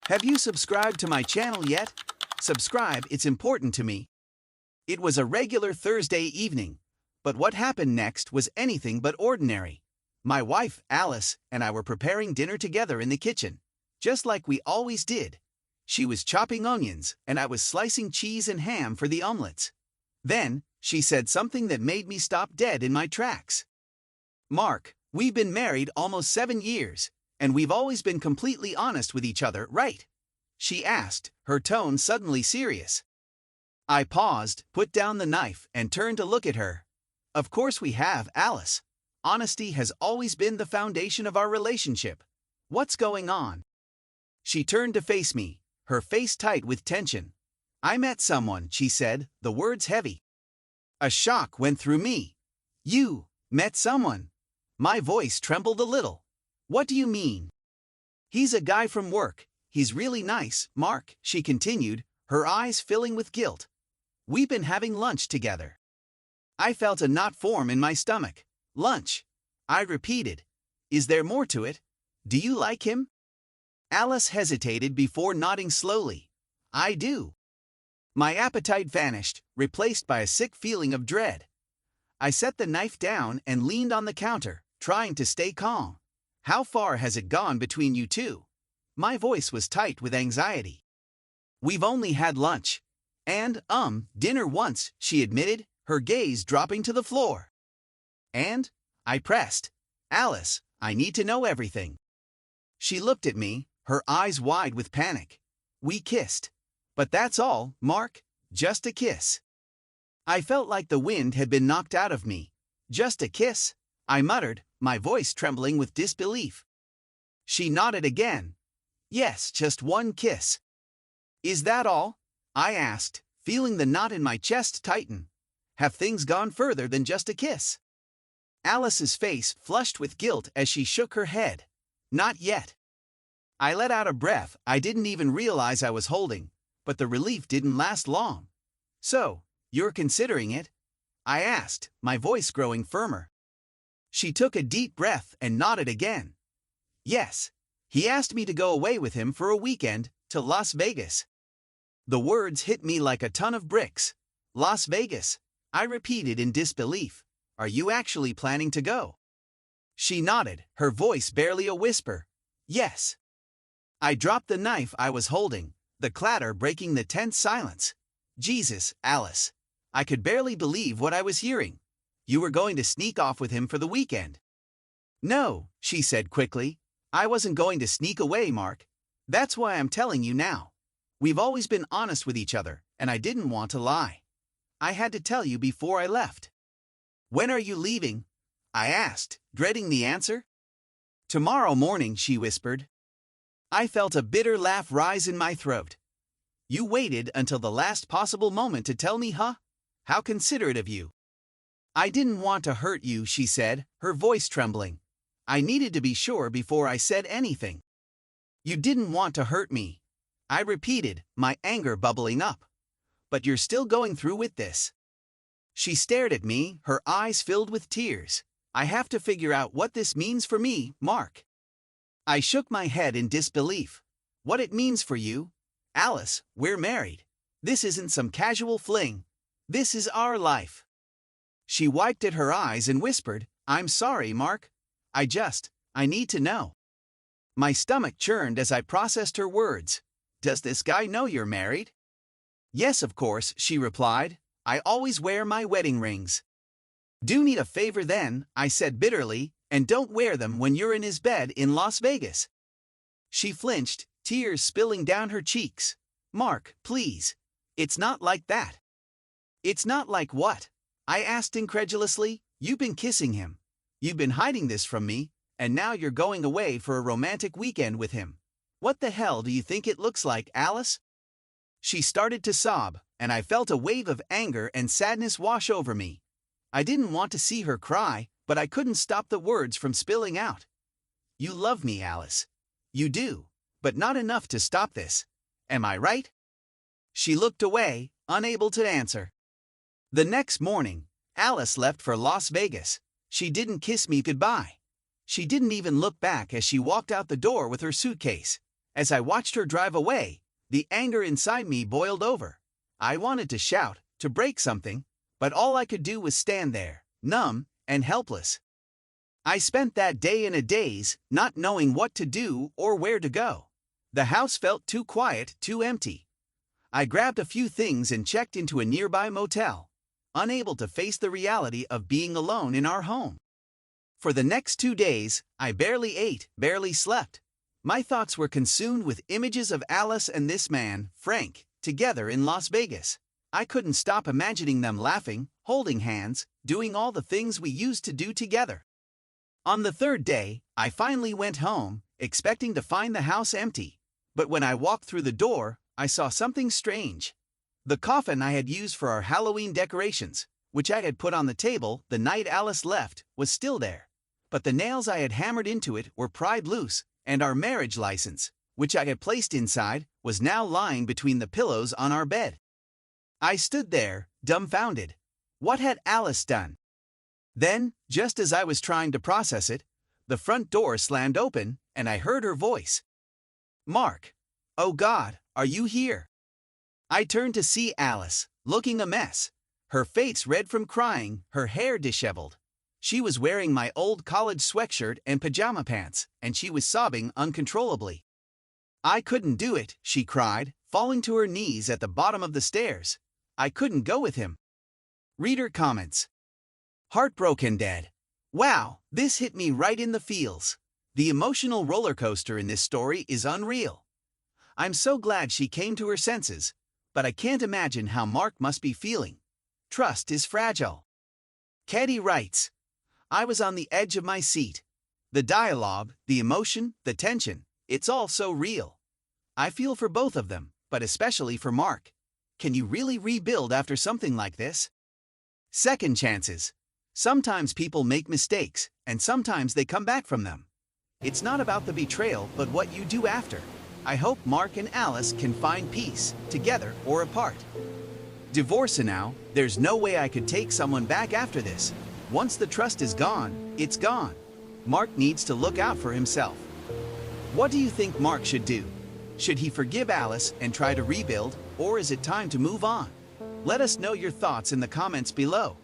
Have you subscribed to my channel yet? Subscribe, it's important to me. It was a regular Thursday evening, but what happened next was anything but ordinary. My wife, Alice, and I were preparing dinner together in the kitchen, just like we always did. She was chopping onions, and I was slicing cheese and ham for the omelets. Then, she said something that made me stop dead in my tracks. "Mark, we've been married almost 7 years, and we've always been completely honest with each other, right?" she asked, her tone suddenly serious. I paused, put down the knife, and turned to look at her. "Of course we have, Alice. Honesty has always been the foundation of our relationship. What's going on?" She turned to face me, her face tight with tension. "I met someone," she said, the words heavy. A shock went through me. "You met someone?" My voice trembled a little. "What do you mean?" "He's a guy from work. He's really nice, Mark," she continued, her eyes filling with guilt. "We've been having lunch together." I felt a knot form in my stomach. "Lunch?" I repeated. "Is there more to it? Do you like him?" Alice hesitated before nodding slowly. "I do." My appetite vanished, replaced by a sick feeling of dread. I set the knife down and leaned on the counter, trying to stay calm. "How far has it gone between you two?" My voice was tight with anxiety. "We've only had lunch. And, dinner once," she admitted, her gaze dropping to the floor. "And?" I pressed. "Alice, I need to know everything." She looked at me, her eyes wide with panic. "We kissed. But that's all, Mark, just a kiss." I felt like the wind had been knocked out of me. "Just a kiss?" I muttered, my voice trembling with disbelief. She nodded again. "Yes, just one kiss." "Is that all?" I asked, feeling the knot in my chest tighten. "Have things gone further than just a kiss?" Alice's face flushed with guilt as she shook her head. "Not yet." I let out a breath I didn't even realize I was holding, but the relief didn't last long. "So, you're considering it?" I asked, my voice growing firmer. She took a deep breath and nodded again. "Yes. He asked me to go away with him for a weekend, to Las Vegas." The words hit me like a ton of bricks. "Las Vegas," I repeated in disbelief. "Are you actually planning to go?" She nodded, her voice barely a whisper. "Yes." I dropped the knife I was holding, the clatter breaking the tense silence. "Jesus, Alice." I could barely believe what I was hearing. "You were going to sneak off with him for the weekend." "No," she said quickly. "I wasn't going to sneak away, Mark. That's why I'm telling you now. We've always been honest with each other, and I didn't want to lie. I had to tell you before I left." "When are you leaving?" I asked, dreading the answer. "Tomorrow morning," she whispered. I felt a bitter laugh rise in my throat. "You waited until the last possible moment to tell me, huh? How considerate of you." "I didn't want to hurt you," she said, her voice trembling. "I needed to be sure before I said anything." "You didn't want to hurt me," I repeated, my anger bubbling up. "But you're still going through with this." She stared at me, her eyes filled with tears. "I have to figure out what this means for me, Mark." I shook my head in disbelief. "What it means for you? Alice, we're married. This isn't some casual fling. This is our life." She wiped at her eyes and whispered, "I'm sorry, Mark. I need to know." My stomach churned as I processed her words. "Does this guy know you're married?" "Yes, of course," she replied. "I always wear my wedding rings." "Do me a favor then," I said bitterly, "and don't wear them when you're in his bed in Las Vegas." She flinched, tears spilling down her cheeks. "Mark, please. It's not like that." "It's not like what?" I asked incredulously. "You've been kissing him. You've been hiding this from me, and now you're going away for a romantic weekend with him. What the hell do you think it looks like, Alice?" She started to sob, and I felt a wave of anger and sadness wash over me. I didn't want to see her cry, but I couldn't stop the words from spilling out. "You love me, Alice. You do, but not enough to stop this. Am I right?" She looked away, unable to answer. The next morning, Alice left for Las Vegas. She didn't kiss me goodbye. She didn't even look back as she walked out the door with her suitcase. As I watched her drive away, the anger inside me boiled over. I wanted to shout, to break something, but all I could do was stand there, numb and helpless. I spent that day in a daze, not knowing what to do or where to go. The house felt too quiet, too empty. I grabbed a few things and checked into a nearby motel, unable to face the reality of being alone in our home. For the next 2 days, I barely ate, barely slept. My thoughts were consumed with images of Alice and this man, Frank, together in Las Vegas. I couldn't stop imagining them laughing, holding hands, doing all the things we used to do together. On the 3rd day, I finally went home, expecting to find the house empty. But when I walked through the door, I saw something strange. The coffin I had used for our Halloween decorations, which I had put on the table the night Alice left, was still there. But the nails I had hammered into it were pried loose, and our marriage license, which I had placed inside, was now lying between the pillows on our bed. I stood there, dumbfounded. What had Alice done? Then, just as I was trying to process it, the front door slammed open, and I heard her voice. "Mark, oh God, are you here?" I turned to see Alice, looking a mess. Her face red from crying, her hair disheveled. She was wearing my old college sweatshirt and pajama pants, and she was sobbing uncontrollably. "I couldn't do it," she cried, falling to her knees at the bottom of the stairs. "I couldn't go with him." Reader comments. Heartbroken dead. Wow, this hit me right in the feels. The emotional roller coaster in this story is unreal. I'm so glad she came to her senses, but I can't imagine how Mark must be feeling. Trust is fragile. Caddy writes, I was on the edge of my seat. The dialogue, the emotion, the tension, it's all so real. I feel for both of them, but especially for Mark. Can you really rebuild after something like this? Second chances. Sometimes people make mistakes, and sometimes they come back from them. It's not about the betrayal, but what you do after. I hope Mark and Alice can find peace, together or apart. Divorce now, there's no way I could take someone back after this. Once the trust is gone, it's gone. Mark needs to look out for himself. What do you think Mark should do? Should he forgive Alice and try to rebuild, or is it time to move on? Let us know your thoughts in the comments below.